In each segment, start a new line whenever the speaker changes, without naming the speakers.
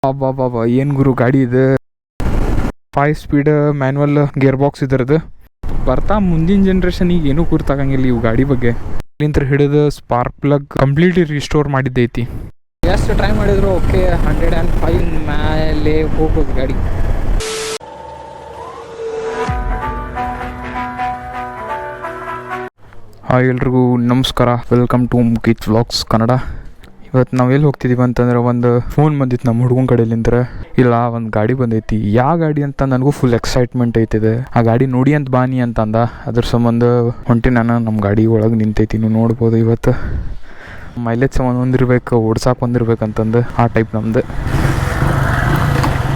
ಬಾಬಾ ಏನು ಗುರು ಗಾಡಿ ಇದೆ. 5 ಸ್ಪೀಡ್ ಮ್ಯಾನ್ಯಲ್ ಗೇರ್ ಬಾಕ್ಸ್ ಇದರದು. ಬರ್ತಾ ಮುಂದಿನ ಜನ್ರೇಷನಿಗೆ ಏನೂ ಗುರ್ತಾಗಂಗಿಲ್ಲ ಇವು ಗಾಡಿ ಬಗ್ಗೆ. ಇಲ್ಲಿಂದ ಹಿಡಿದು ಸ್ಪಾರ್ಕ್ ಪ್ಲಗ್ ಕಂಪ್ಲೀಟ್ಲಿ ರಿಸ್ಟೋರ್ ಮಾಡಿದ್ದೈತಿ. ಎಷ್ಟು ಟ್ರೈ ಮಾಡಿದ್ರು ಓಕೆ 105 ಮೇಲೆ ಹೋಗೋದು ಗಾಡಿ. ಹಾಯ್ ಎಲ್ರಿಗೂ ನಮಸ್ಕಾರ, welcome to Mukesh vlogs Kannada. ಇವತ್ತು ನಾವು ಎಲ್ಲಿ ಹೋಗ್ತಿದ್ದೀವಿ ಅಂತಂದ್ರೆ ಒಂದು ಫೋನ್ ಬಂದಿತ್ತು ನಮ್ಮ ಹುಡುಗನ ಕಡೆಲಿಂದ. ಇಲ್ಲ ಒಂದು ಗಾಡಿ ಬಂದೈತಿ, ಯಾವ ಗಾಡಿ ಅಂತ ನನಗೂ ಫುಲ್ ಎಕ್ಸೈಟ್ಮೆಂಟ್ ಐತಿದೆ. ಆ ಗಾಡಿ ನೋಡಿ ಅಂತ ಬಾನಿ ಅಂತಂದ. ಅದ್ರ ಸಂಬಂಧ ಹೊಂಟಿ ನಾನು ನಮ್ಮ ಗಾಡಿ ಒಳಗೆ ನಿಂತೈತಿ. ನೀವು ನೋಡ್ಬೋದು ಇವತ್ತು ಮೈಲೇಜ್ ಸಂಬಂಧ ಹೊಂದಿರ್ಬೇಕು, ಓಡ್ಸಾಕೆ ಹೊಂದಿರ್ಬೇಕಂತಂದು ಆ ಟೈಪ್ ನಮ್ದು.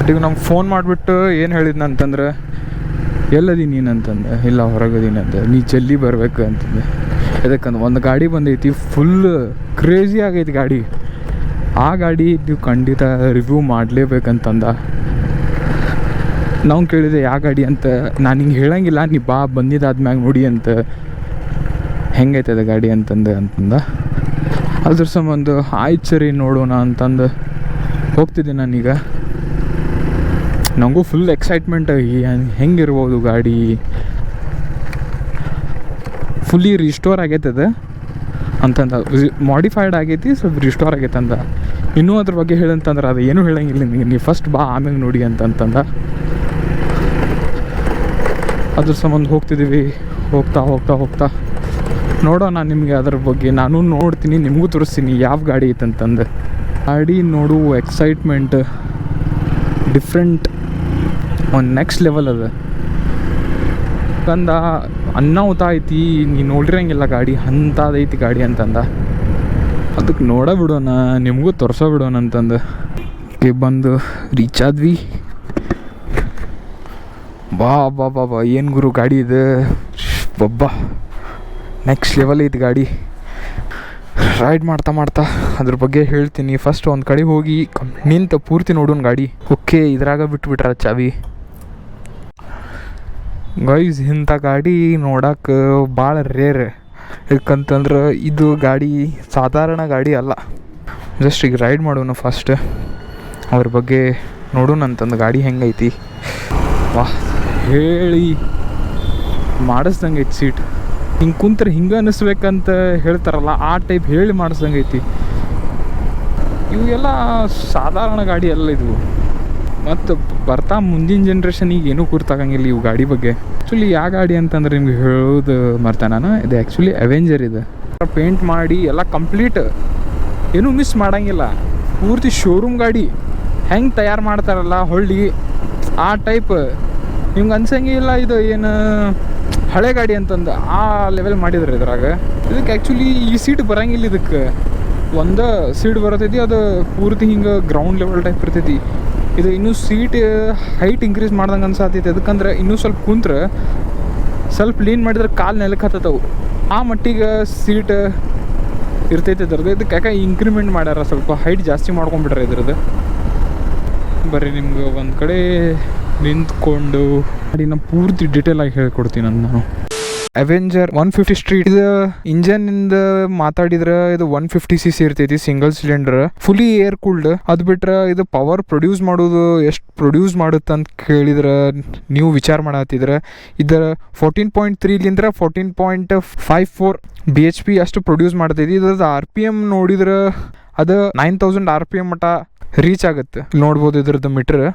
ಈಗ ನಮ್ಗೆ ಫೋನ್ ಮಾಡಿಬಿಟ್ಟು ಏನು ಹೇಳಿದ್ನಂತಂದ್ರೆ ಎಲ್ಲದೀನಿ ನೀನು ಅಂತಂದೆ. ಇಲ್ಲ ಹೊರಗದೀನಿ ಅಂತ, ನೀ ಜಲ್ದಿ ಬರ್ಬೇಕು ಅಂತಂದೆ. ಯಾಕಂದ್ರೆ ಒಂದು ಗಾಡಿ ಬಂದೈತಿ, ಫುಲ್ ಕ್ರೇಜಿ ಆಗೈತಿ ಗಾಡಿ. ಆ ಗಾಡಿ ನೀವು ಖಂಡಿತ ರಿವ್ಯೂ ಮಾಡಲೇಬೇಕಂತಂದ. ನಾವು ಕೇಳಿದೆ ಯಾವ ಗಾಡಿ ಅಂತ. ನಾನು ಹಿಂಗೆ ಹೇಳಂಗಿಲ್ಲ, ನೀ ಬಾ ಬಂದಿದ್ದಾದ್ಮ್ಯಾಗ ನೋಡಿ ಅಂತ, ಹೆಂಗೈತದ ಗಾಡಿ ಅಂತಂದ. ಅದ್ರ ಸಂಬಂಧ ಆಯ್ತು ಸರಿ ನೋಡೋಣ ಅಂತಂದು ಹೋಗ್ತಿದ್ದೆ ನಾನೀಗ. ನನಗೂ ಫುಲ್ ಎಕ್ಸೈಟ್ಮೆಂಟ್ ಆಗಿ ಹೆಂಗಿರ್ಬೋದು ಗಾಡಿ. ಫುಲ್ಲಿ ರಿಸ್ಟೋರ್ ಆಗೈತದ ಅಂತಂದ, ಮಾಡಿಫೈಡ್ ಆಗೈತಿ, ಸ್ವಲ್ಪ ರಿಸ್ಟೋರ್ ಆಗೈತೆ ಅಂದ. ಇನ್ನೂ ಅದ್ರ ಬಗ್ಗೆ ಹೇಳಂತಂದ್ರೆ ಅದು ಏನೂ ಹೇಳಂಗಿಲ್ಲ ನಿನಗೆ, ನೀವು ಫಸ್ಟ್ ಬಾ ಆಮ್ಯಾಗ ನೋಡಿ ಅಂತಂದ. ಅದ್ರ ಸಂಬಂಧ ಹೋಗ್ತಿದ್ದೀವಿ. ಹೋಗ್ತಾ ನೋಡೋಣ ನಿಮಗೆ ಅದ್ರ ಬಗ್ಗೆ ನಾನು ನೋಡ್ತೀನಿ, ನಿಮಗೂ ತೋರಿಸ್ತೀನಿ ಯಾವ ಗಾಡಿ ಐತಂತಂದು. ಗಾಡಿ ನೋಡು ಎಕ್ಸೈಟ್ಮೆಂಟ್ ಡಿಫ್ರೆಂಟ್, ಒಂದು ನೆಕ್ಸ್ಟ್ ಲೆವೆಲ್ ಅದ. ಯಾಕಂದ ಅನ್ನಾಹುತ ಐತಿ, ನೀನು ನೋಡಿರಂಗಿಲ್ಲ ಗಾಡಿ ಅಂಥದೈತಿ ಗಾಡಿ ಅಂತಂದ. ಅದಕ್ಕೆ ಬಿಡೋಣ, ನಿಮಗೂ ಬಿಡೋಣ ಅಂತಂದು ಬಂದು ರೀಚ್ ಆದ್ವಿ. ಬಾ ಏನು ಗುರು ಗಾಡಿ ಇದೆ ಬಬ್ಬಾ, ನೆಕ್ಸ್ಟ್ ಲೆವೆಲ್ ಐತಿ ಗಾಡಿ. ರೈಡ್ ಮಾಡ್ತಾ ಅದ್ರ ಬಗ್ಗೆ ಹೇಳ್ತೀನಿ. ಫಸ್ಟ್ ಒಂದು ಕಡೆ ಹೋಗಿ ನಿಂತು ಪೂರ್ತಿ ನೋಡೋಣ ಗಾಡಿ. ಓಕೆ, ಇದ್ರಾಗ ಬಿಟ್ಬಿಟ್ರ ಚಾವಿ. ಗೈಸ್, ಇಂಥ ಗಾಡಿ ನೋಡಕ್ಕೆ ಭಾಳ ರೇರ್. ಯಾಕಂತಂದ್ರೆ ಇದು ಗಾಡಿ ಸಾಧಾರಣ ಗಾಡಿ ಅಲ್ಲ. ಜಸ್ಟ್ ಈಗ ರೈಡ್ ಮಾಡೋಣ ಫಸ್ಟ್, ಅದ್ರ ಬಗ್ಗೆ ನೋಡೋಣ ಅಂತಂದು ಗಾಡಿ ಹೆಂಗೈತಿ. ವಾಹ್, ಹೇಳಿ ಮಾಡಿಸ್ದಂಗೆ ಐತಿ ಸೀಟ್. ಹಿಂಗೆ ಕುಂತ್ರೆ ಹಿಂಗೆ ಅನ್ನಿಸ್ಬೇಕಂತ ಹೇಳ್ತಾರಲ್ಲ, ಆ ಟೈಪ್ ಹೇಳಿ ಮಾಡಿಸ್ದಂಗೆ ಐತಿ. ಇವೆಲ್ಲ ಸಾಧಾರಣ ಗಾಡಿ ಅಲ್ಲ ಇದು. ಮತ್ತು ಬರ್ತಾ ಮುಂದಿನ ಜನ್ರೇಷನಿಗೆ ಏನೂ ಗುರ್ತಾಗಂಗಿಲ್ಲ ಇವು ಗಾಡಿ ಬಗ್ಗೆ. ಆ್ಯಕ್ಚುಲಿ ಯಾವ ಗಾಡಿ ಅಂತಂದ್ರೆ ನಿಮ್ಗೆ ಹೇಳೋದು ಮರ್ತೆ ನಾನು. ಇದು ಆ್ಯಕ್ಚುಲಿ ಅವೆಂಜರ್ ಇದೆ. ಪೇಂಟ್ ಮಾಡಿ ಎಲ್ಲ ಕಂಪ್ಲೀಟ್, ಏನೂ ಮಿಸ್ ಮಾಡೋಂಗಿಲ್ಲ. ಪೂರ್ತಿ ಶೋರೂಮ್ ಗಾಡಿ ಹೆಂಗೆ ತಯಾರು ಮಾಡ್ತಾರಲ್ಲ ಹೊಳ್ಳಿ, ಆ ಟೈಪ್ ನಿಮ್ಗೆ ಅನ್ಸಂಗೆ ಇಲ್ಲ ಇದು ಏನು ಹಳೆ ಗಾಡಿ ಅಂತಂದು. ಆ ಲೆವೆಲ್ ಮಾಡಿದ್ರೆ ಇದ್ರಾಗ. ಇದಕ್ಕೆ ಆ್ಯಕ್ಚುಲಿ ಈ ಸೀಟ್ ಬರೋಂಗಿಲ್ಲ. ಇದಕ್ಕೆ ಒಂದು ಸೀಟ್ ಬರ್ತೈತಿ, ಅದು ಪೂರ್ತಿ ಹಿಂಗೆ ಗ್ರೌಂಡ್ ಲೆವೆಲ್ ಟೈಪ್ ಇರ್ತೈತಿ. ಇದು ಇನ್ನೂ ಸೀಟ್ ಹೈಟ್ ಇಂಕ್ರೀಸ್ ಮಾಡ್ದಂಗೆ ಅನ್ಸಾತೈತಿ. ಅದಕ್ಕಂದ್ರೆ ಇನ್ನೂ ಸ್ವಲ್ಪ ಕುಂತ್ರೆ ಸ್ವಲ್ಪ ಲೀನ್ ಮಾಡಿದ್ರೆ ಕಾಲು ನೆಲಕ್ಕೆ ಹತ್ತವು, ಆ ಮಟ್ಟಿಗೆ ಸೀಟ್ ಇರ್ತೈತಿ ಇದ್ರದ್ದು. ಇದಕ್ಕೆ ಯಾಕೆ ಇಂಕ್ರಿಮೆಂಟ್ ಮಾಡ್ಯಾರ, ಸ್ವಲ್ಪ ಹೈಟ್ ಜಾಸ್ತಿ ಮಾಡ್ಕೊಂಡ್ಬಿಟ್ರೆ ಇದ್ರದ್ದು. ಬರ್ರಿ ನಿಮ್ಗೆ ಒಂದು ಕಡೆ ನಿಂತ್ಕೊಂಡು ಗಾಡಿನ ಪೂರ್ತಿ ಡೀಟೇಲ್ ಆಗಿ ಹೇಳ್ಕೊಡ್ತೀನಿ ನಾನು. ಅವೆಂಜರ್ 150 ಸ್ಟ್ರೀಟ್ ಇದು ಇಂಜನ್ ಮಾತಾಡಿದ್ರೆ ಇದು 150cc ಇರ್ತೈತಿ, single cylinder, fully air cooled. ಅದು ಬಿಟ್ರೆ ಇದು ಪವರ್ ಪ್ರೊಡ್ಯೂಸ್ ಮಾಡೋದು ಎಷ್ಟು ಪ್ರೊಡ್ಯೂಸ್ ಮಾಡುತ್ತೆ ಅಂತ ಕೇಳಿದ್ರೆ ನೀವು ವಿಚಾರ ಮಾಡತ್ತಿದ್ರೆ ಇದರ 14.3 14.54 bhp ಅಷ್ಟು ಪ್ರೊಡ್ಯೂಸ್ ಮಾಡ್ತೈತಿ. ಇದ್ರದ್ದು RPM ನೋಡಿದ್ರೆ ಅದು 9000 RPM ಮಟ್ಟ ರೀಚ್ ಆಗುತ್ತೆ. ನೋಡ್ಬೋದು ಇದ್ರದ್ದು ಮೀಟ್ರ್,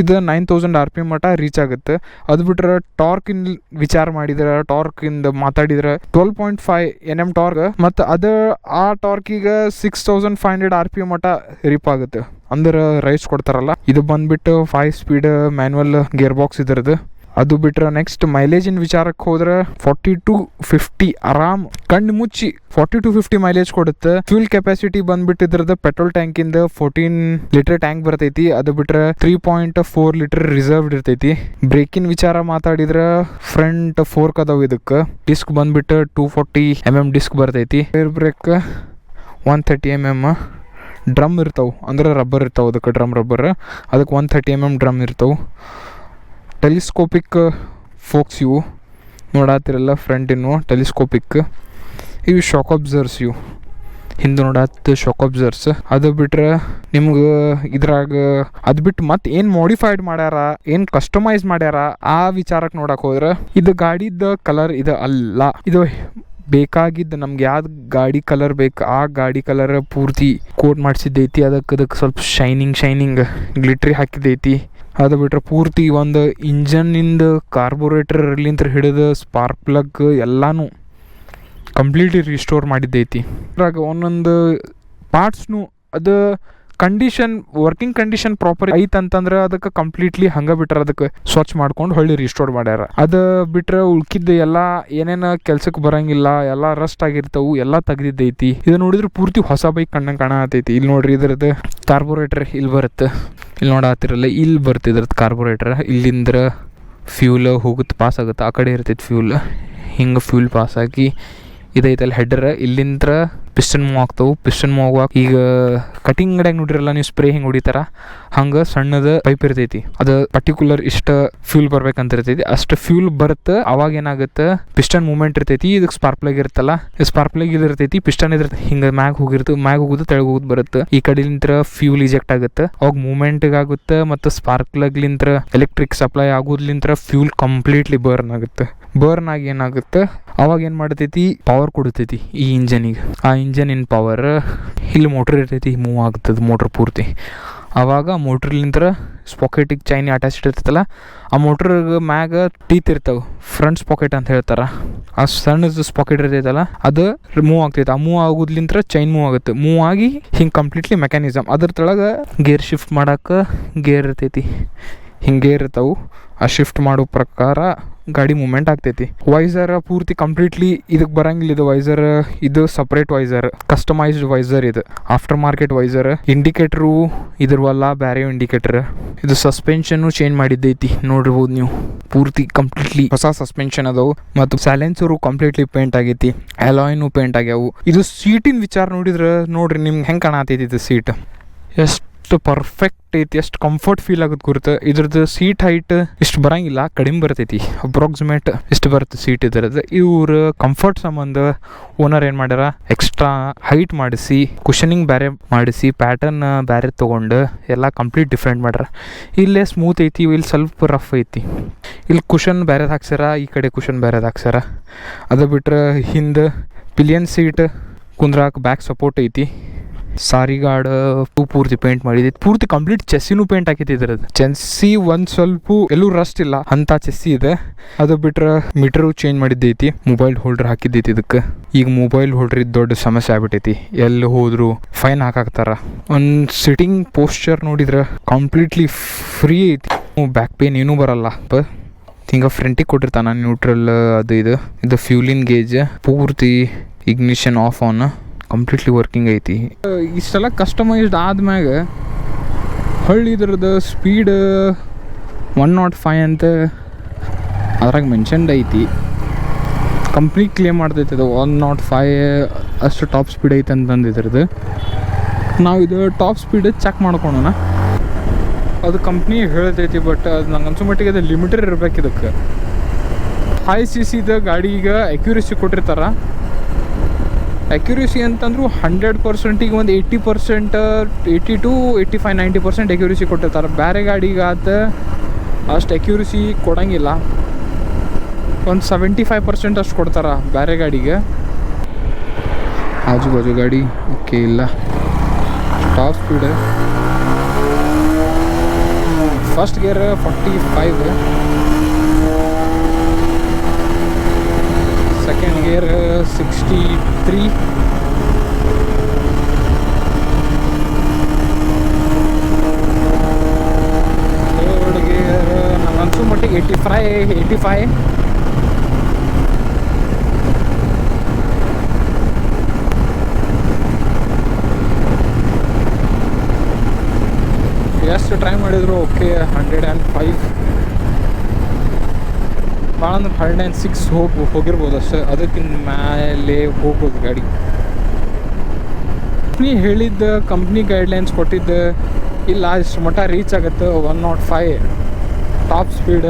ಇದು 9000 RPM ಮಟ್ಟ ರೀಚ್ ಆಗುತ್ತೆ. ಅದು ಬಿಟ್ರೆ ಟಾರ್ಕಿಂದ ವಿಚಾರ ಮಾಡಿದ್ರೆ, ಟಾರ್ಕಿಂದ ಮಾತಾಡಿದ್ರೆ 12.5 Nm ಟಾರ್ಕ್, ಮತ್ತು ಅದು ಆ ಟಾರ್ಕಿಗೆ 6500 RPM ಮಟ್ಟ ರಿಪ್ ಆಗುತ್ತೆ. ಅಂದ್ರೆ ರೈಸ್ ಕೊಡ್ತಾರಲ್ಲ. ಇದು ಬಂದ್ಬಿಟ್ಟು 5 ಸ್ಪೀಡ್ ಮ್ಯಾನ್ಯಲ್ ಗೇರ್ ಬಾಕ್ಸ್ ಇದರದು. ಅದು ಬಿಟ್ರೆ ನೆಕ್ಸ್ಟ್ ಮೈಲೇಜಿನ ವಿಚಾರಕ್ಕೆ ಹೋದ್ರೆ 40 to 50 ಆರಾಮ್ ಕಣ್ಣು ಮುಚ್ಚಿ 40 to 50 ಮೈಲೇಜ್ ಕೊಡುತ್ತೆ. ಫ್ಯೂಲ್ ಕೆಪಾಸಿಟಿ ಬಂದ್ಬಿಟ್ಟಿದ್ರದ್ದು ಪೆಟ್ರೋಲ್ ಟ್ಯಾಂಕಿಂದ 14 ಲೀಟರ್ ಟ್ಯಾಂಕ್ ಬರ್ತೈತಿ. ಅದು ಬಿಟ್ರೆ 3.4 ಲೀಟರ್ ರಿಸರ್ವ್ಡ್ ಇರ್ತೈತಿ. ಬ್ರೇಕಿನ ವಿಚಾರ ಮಾತಾಡಿದ್ರೆ ಫ್ರಂಟ್ ಫೋರ್ಕ್ ಅದಾವ. ಇದಕ್ಕೆ ಡಿಸ್ಕ್ ಬಂದ್ಬಿಟ್ಟು 240 mm ಡಿಸ್ಕ್ ಬರ್ತೈತಿ. Air brake 130 mm. ಡ್ರಮ್ ಇರ್ತಾವೆ, ಅಂದ್ರೆ ರಬ್ಬರ್ ಇರ್ತಾವೆ ಅದಕ್ಕೆ, ಡ್ರಮ್ ರಬ್ಬರ್. ಅದಕ್ಕೆ 130 mm ಡ್ರಮ್ ಇರ್ತಾವೆ. ಟೆಲಿಸ್ಕೋಪಿಕ್ ಫೋಕ್ಸ್ ಇವು ನೋಡತ್ತಿರಲ್ಲ, ಫ್ರಂಟ್ ಇನ್ನು ಟೆಲಿಸ್ಕೋಪಿಕ್. ಇವು ಶಾಕ್ ಅಬ್ಸರ್ವ್ಸ್ ಇವು. ಹಿಂದೆ ನೋಡತ್ತೆ ಶಾಕ್ ಅಬ್ಸರ್ಸ್. ಅದು ಬಿಟ್ರೆ ನಿಮ್ಗೆ ಇದ್ರಾಗ ಅದು ಬಿಟ್ಟು ಮತ್ತೆ ಏನು ಮಾಡಿಫೈಡ್ ಮಾಡ್ಯಾರ, ಏನು ಕಸ್ಟಮೈಸ್ ಮಾಡ್ಯಾರ ಆ ವಿಚಾರಕ್ಕೆ ನೋಡಕ್ಕೆ ಹೋದ್ರೆ ಇದು ಗಾಡಿದ ಕಲರ್ ಇದು ಅಲ್ಲ. ಇದು ಬೇಕಾಗಿದ್ದು ನಮ್ಗೆ ಯಾವ್ದು ಗಾಡಿ ಕಲರ್ ಬೇಕು ಆ ಗಾಡಿ ಕಲರ್ ಪೂರ್ತಿ ಕೋಟ್ ಮಾಡಿಸಿದ್ದೈತಿ. ಅದಕ್ಕೆ ಸ್ವಲ್ಪ ಶೈನಿಂಗ್ ಗ್ಲಿಟ್ರಿ ಹಾಕಿದ್ದೈತಿ. ಅದು ಬಿಟ್ರೆ ಪೂರ್ತಿ ಒಂದು ಇಂಜನ್ನಿಂದ ಕಾರ್ಬೋರೇಟರ್ಲಿಂತ ಹಿಡಿದು ಸ್ಪಾರ್ಕ್ ಪ್ಲಗ್ ಎಲ್ಲನೂ ಕಂಪ್ಲೀಟ್ಲಿ ರಿಸ್ಟೋರ್ ಮಾಡಿದ್ದೈತಿ. ಅದ್ರಾಗ ಒಂದೊಂದು ಪಾರ್ಟ್ಸ್ನು ಅದು ವರ್ಕಿಂಗ್ ಕಂಡೀಷನ್ ಪ್ರಾಪರ್ ಐತೆ ಅಂತಂದ್ರೆ ಅದಕ್ಕೆ ಕಂಪ್ಲೀಟ್ಲಿ ಹಂಗೆ ಬಿಟ್ರೆ ಅದಕ್ಕೆ ಸ್ವಚ್ಛ ಮಾಡ್ಕೊಂಡು ಹೊಳ್ಳಿ ರಿಸ್ಟೋರ್ ಮಾಡ್ಯಾರ. ಅದು ಬಿಟ್ರೆ ಉಳ್ಕಿದ್ದ ಎಲ್ಲ ಏನೇನು ಕೆಲ್ಸಕ್ಕೆ ಬರಂಗಿಲ್ಲ, ಎಲ್ಲ ರಸ್ಟ್ ಆಗಿರ್ತಾವು, ಎಲ್ಲ ತೆಗ್ದಿದ್ದೈತಿ. ಇದು ನೋಡಿದ್ರೆ ಪೂರ್ತಿ ಹೊಸ ಬೈಕ್ ಕಣ್ಣಂಗೆ ಕಾಣತೈತಿ. ಇಲ್ಲಿ ನೋಡ್ರಿ ಇದ್ರದ್ದು ಕಾರ್ಬೋರೇಟರ್ ಇಲ್ಲಿ ಬರುತ್ತೆ, ಇಲ್ಲಿ ನೋಡತ್ತಿರಲ್ಲ ಇಲ್ಲಿ ಬರುತ್ತೆ ಇದ್ರದ್ದು ಕಾರ್ಬೋರೇಟರ್. ಇಲ್ಲಿಂದ ಫ್ಯೂಲ್ ಹೋಗುತ್ತೆ, ಪಾಸ್ ಆಗುತ್ತೆ, ಆ ಕಡೆ ಇರ್ತೈತಿ ಫ್ಯೂಲ್. ಹಿಂಗೆ ಫ್ಯೂಲ್ ಪಾಸ್ ಆಗಿ ಇದೈತಲ್ಲ ಹೆಡ್ಡರ್, ಇಲ್ಲಿಂದ ಪಿಸ್ಟನ್ ಮೂವ್ ಆಗ್ತಾವೆ. ಪಿಸ್ಟನ್ ಮೂವ್ ಆಗುವಾಗ ಈಗ ಕಟಿಂಗ್ ಅಂಗಡಿಯಾಗ ನೋಡಿರಲ್ಲ ನೀವು ಸ್ಪ್ರೇ ಹಿಂಗೆ ಹೊಡಿತಾರ, ಹಂಗೆ ಸಣ್ಣದ ಪೈಪ್ ಇರ್ತೈತಿ. ಅದು ಪರ್ಟಿಕ್ಯುಲರ್ ಇಷ್ಟ ಫ್ಯೂಲ್ ಬರ್ಬೇಕಂತ ಇರ್ತೈತಿ. ಅಷ್ಟು ಫ್ಯೂಲ್ ಬರುತ್ತೆ. ಅವಾಗ ಏನಾಗುತ್ತೆ, ಪಿಸ್ಟನ್ ಮೂವ್ಮೆಂಟ್ ಇರ್ತೈತಿ. ಇದಕ್ಕೆ ಸ್ಪಾರ್ಕ್ ಪ್ಲಗ್ ಇರುತ್ತಲ್ಲ, ಸ್ಪಾರ್ಕ್ ಪ್ಲಗ್ ಇದು ಇರ್ತೈತಿ, ಪಿಸ್ಟನ್ ಇದ್ರೈತಿ, ಹಿಂಗೆ ಮ್ಯಾಗ್ ಹೋಗೋದು ತೆಳಗೆ ಹೋಗೋದು ಬರುತ್ತೆ. ಈ ಕಡೆಲಿಂತ್ರ ಫ್ಯೂಲ್ ಇಜೆಕ್ಟ್ ಆಗುತ್ತೆ, ಅವಾಗ ಮೂವ್ಮೆಂಟ್ಗೆ ಆಗುತ್ತೆ. ಮತ್ತು ಸ್ಪಾರ್ಕ್ ಪ್ಲಗ್ಲಿಂತ್ರ ಎಲೆಕ್ಟ್ರಿಕ್ ಸಪ್ಲೈ ಆಗೋದ್ಲಿಂತ್ರ ಫ್ಯೂಲ್ ಕಂಪ್ಲೀಟ್ಲಿ ಬರ್ನ್ ಆಗುತ್ತೆ. ಬರ್ನ್ ಆಗಿ ಏನಾಗುತ್ತೆ, ಅವಾಗ ಏನು ಮಾಡ್ತೈತಿ, ಪವರ್ ಕೊಡ್ತೈತಿ ಈ ಇಂಜನಿಗೆ. ಆ ಇಂಜನಿನ ಪವರ್ ಇಲ್ಲಿ ಮೋಟ್ರ್ ಇರ್ತೈತಿ, ಮೂವ್ ಆಗ್ತದೆ ಮೋಟ್ರ್ ಪೂರ್ತಿ. ಆವಾಗ ಮೋಟ್ರ್ಲಿಂತ್ರ ಸ್ಪಾಕೆಟಿಗೆ ಚೈನ್ ಅಟ್ಯಾಚ್ಡ್ ಇರ್ತೈತಲ್ಲ, ಆ ಮೋಟ್ರಿಗೆ ಮ್ಯಾಗ ಟೀತ್ ಇರ್ತಾವೆ, ಫ್ರಂಟ್ ಸ್ಪಾಕೆಟ್ ಅಂತ ಹೇಳ್ತಾರೆ. ಆ ಸಣ್ಣದು ಸ್ಪಾಕೆಟ್ ಇರ್ತೈತಲ್ಲ ಅದು ಮೂವ್ ಆಗ್ತೈತೆ. ಆ ಮೂವ್ ಆಗೋದ್ಲಿಂತ್ರ ಚೈನ್ ಮೂವ್ ಆಗುತ್ತೆ. ಮೂವ್ ಆಗಿ ಹಿಂಗೆ ಕಂಪ್ಲೀಟ್ಲಿ ಮೆಕ್ಯಾನಿಸಮ್. ಅದ್ರ ತೊಳಗೆ ಗೇರ್ ಶಿಫ್ಟ್ ಮಾಡೋಕೆ ಗೇರ್ ಇರ್ತೈತಿ, ಹಿಂಗೆ ಗೇರ್ ಇರ್ತಾವೆ. ಆ ಶಿಫ್ಟ್ ಮಾಡೋ ಪ್ರಕಾರ ಗಾಡಿ ಮೂವ್ಮೆಂಟ್ ಆಗ್ತೈತಿ. ವೈಸರ್ ಪೂರ್ತಿ ಕಂಪ್ಲೀಟ್ಲಿ ಇದಕ್ಕೆ ಬರಂಗಿಲ್ಲ. ಇದು ವೈಸರ್, ಇದು ಸಪ್ರೇಟ್ ವೈಸರ್, ಕಸ್ಟಮೈಸ್ಡ್ ವೈಸರ್. ಇದು ಆಫ್ಟರ್ ಮಾರ್ಕೆಟ್ ವೈಸರ್. ಇಂಡಿಕೇಟ್ರು ಇದ್ರವಲ್ಲ, ಬೇರೆ ಇಂಡಿಕೇಟರ್. ಇದು ಸಸ್ಪೆನ್ಷನ್ನು ಚೇಂಜ್ ಮಾಡಿದ್ದೈತಿ, ನೋಡಿರ್ಬೋದು ನೀವು. ಪೂರ್ತಿ ಕಂಪ್ಲೀಟ್ಲಿ ಹೊಸ ಸಸ್ಪೆನ್ಷನ್ ಅದಾವು. ಮತ್ತು ಸೈಲೆನ್ಸರು ಕಂಪ್ಲೀಟ್ಲಿ ಪೇಂಟ್ ಆಗೈತಿ, ಅಲಾಯ್ನು ಪೇಂಟ್ ಆಗ್ಯಾವು. ಇದು ಸೀಟಿನ ವಿಚಾರ ನೋಡ್ರಿ ನಿಮ್ಗೆ ಹೆಂಗೆ ಕಾಣತೈತಿ ಇದು ಸೀಟ್. ಎಷ್ಟು ಪರ್ಫೆಕ್ಟ್ ಐತಿ, ಎಷ್ಟು ಕಂಫರ್ಟ್ ಫೀಲ್ ಆಗುತ್ತೆ ಗುರುತು. ಇದ್ರದ್ದು ಸೀಟ್ ಹೈಟ್ ಇಷ್ಟು ಬರಂಗಿಲ್ಲ, ಕಡಿಮೆ ಬರ್ತೈತಿ. ಅಪ್ರಾಕ್ಸಿಮೇಟ್ ಇಷ್ಟು ಬರುತ್ತೆ ಸೀಟ್ ಇದ್ರದ್ದು. ಇವ್ರ ಕಂಫರ್ಟ್ ಸಂಬಂಧ ಓನರ್ ಏನು ಮಾಡ್ಯಾರ, ಎಕ್ಸ್ಟ್ರಾ ಹೈಟ್ ಮಾಡಿಸಿ, ಕುಷನಿಂಗ್ ಬೇರೆ ಮಾಡಿಸಿ, ಪ್ಯಾಟರ್ನ್ ಬೇರೆ ತೊಗೊಂಡು ಎಲ್ಲ ಕಂಪ್ಲೀಟ್ ಡಿಫ್ರೆಂಟ್ ಮಾಡ್ಯಾರ. ಇಲ್ಲೇ ಸ್ಮೂತ್ ಐತಿ, ಇಲ್ಲಿ ಸ್ವಲ್ಪ ರಫ್ ಐತಿ. ಇಲ್ಲಿ ಕುಷನ್ ಬೇರೆದು ಹಾಕ್ಸ್ಯಾರ, ಈ ಕಡೆ ಕುಷನ್ ಬೇರೆದು ಹಾಕ್ಸ್ಯಾರ. ಅದು ಬಿಟ್ರೆ ಹಿಂದೆ ಪಿಲಿಯನ್ ಸೀಟ್ ಕುಂದ್ರಾಕ ಬ್ಯಾಕ್ ಸಪೋರ್ಟ್ ಐತಿ. ಸಾರಿ ಗಾರ್ಡ್ ಪೂರ್ತಿ ಪೇಂಟ್ ಮಾಡಿದೈತಿ. ಪೂರ್ತಿ ಕಂಪ್ಲೀಟ್ ಚೆಸ್ಸಿನೂ ಪೇಂಟ್ ಹಾಕೈತಿ ಇದ್ರದ್ದು. ಚೆಸ್ಸಿ ಒಂದು ಸ್ವಲ್ಪ ಎಲ್ಲೂ ರಸ್ಟ್ ಇಲ್ಲ ಅಂತ ಚೆಸ್ಸಿ ಇದೆ. ಅದು ಬಿಟ್ರೆ ಮೀಟರು ಚೇಂಜ್ ಮಾಡಿದ್ದೈತಿ. ಮೊಬೈಲ್ ಹೋಲ್ಡರ್ ಹಾಕಿದ್ದೈತಿ ಇದಕ್ಕೆ. ಈಗ ಮೊಬೈಲ್ ಹೋಲ್ಡರ್ ದೊಡ್ಡ ಸಮಸ್ಯೆ ಆಗ್ಬಿಟ್ಟೈತಿ, ಎಲ್ಲಿ ಹೋದ್ರು ಫೈನ್ ಹಾಕಾಕ್ತಾರ. ಒಂದು ಸಿಟ್ಟಿಂಗ್ ಪೋಸ್ಚರ್ ನೋಡಿದ್ರೆ ಕಂಪ್ಲೀಟ್ಲಿ ಫ್ರೀ ಐತಿ, ಬ್ಯಾಕ್ ಪೇನ್ ಏನೂ ಬರಲ್ಲ. ಹಿಂಗೆ ಫ್ರಂಟಿಗೆ ಕೊಟ್ಟಿರ್ತಾನ ನ್ಯೂಟ್ರಲ್, ಅದು ಇದು ಫ್ಯೂಲಿನ್ ಗೇಜ್, ಪೂರ್ತಿ ignition of on completely working ಐತಿ. ಇಷ್ಟೆಲ್ಲ ಕಸ್ಟಮೈಸ್ಡ್ ಆದ್ಮ್ಯಾಗ ಹೊಳ್ಳಿ ಇದ್ರದ್ದು ಸ್ಪೀಡ್ 105 ಅಂತ ಅದ್ರಾಗ ಮೆನ್ಷನ್ಡ್ ಐತಿ. ಕಂಪ್ನಿ ಕ್ಲೇಮ್ ಮಾಡ್ತೈತಿ ಅದು 105 ಅಷ್ಟು ಟಾಪ್ ಸ್ಪೀಡ್ ಐತೆ ಅಂತಂದು ಇದ್ರದ್ದು. ನಾವು ಇದು ಟಾಪ್ ಸ್ಪೀಡ್ ಚೆಕ್ ಮಾಡ್ಕೊಳೋಣ. ಅದು ಕಂಪ್ನಿ ಹೇಳ್ತೈತಿ, ಬಟ್ ಅದು ನಂಗೆ ಅನ್ಸೋ ಮಟ್ಟಿಗೆ ಅದು ಲಿಮಿಟೆಡ್ ಇರ್ಬೇಕು. ಇದಕ್ಕೆ ಹೈ CCದ ಗಾಡಿಗೆ ಅಕ್ಯುರೇಸಿ ಕೊಟ್ಟಿರ್ತಾರೆ. ಅಕ್ಯುರೇಸಿ ಅಂತಂದ್ರು 100%ಗೆ ಒಂದು 80%, 80 to 85, 90% ಅಕ್ಯುರೇಸಿ ಕೊಟ್ಟಿರ್ತಾರೆ. ಬೇರೆ ಗಾಡಿಗೆ ಆತ ಅಷ್ಟು ಅಕ್ಯುರೇಸಿ ಕೊಡೋಂಗಿಲ್ಲ. ಒಂದು 75% ಅಷ್ಟು ಕೊಡ್ತಾರೆ ಬೇರೆ ಗಾಡಿಗೆ. ಆಜು ಬಾಜು ಗಾಡಿ ಓಕೆ ಇಲ್ಲ. Top speed first gear 45, second gear 63, third gear ನಂಗೆ ಅನ್ಸೋ ಮಟ್ಟಿಗೆ 85. ಎಷ್ಟು ಟ್ರೈ ಮಾಡಿದ್ರು ಓಕೆ. 105 ಭಾಳ ಅಂದ್ರೆ 106 ಹೋಗಿರ್ಬೋದು ಅಷ್ಟೇ. ಅದಕ್ಕಿಂತ ಮೇಲೆ ಹೋಗ್ಬೋದು ಗಾಡಿ. ಕಂಪ್ನಿ ಹೇಳಿದ್ದ, ಕಂಪ್ನಿ ಗೈಡ್ಲೈನ್ಸ್ ಕೊಟ್ಟಿದ್ದ ಇಲ್ಲ ಇಷ್ಟು ಮಟ್ಟ ರೀಚ್ ಆಗುತ್ತೆ 105 ಟಾಪ್ ಸ್ಪೀಡ್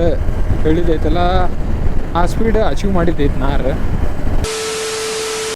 ಹೇಳಿದೈತಲ್ಲ, ಆ ಸ್ಪೀಡ್ ಅಚೀವ್ ಮಾಡಿದ್ದೈತೆ ನಾರು.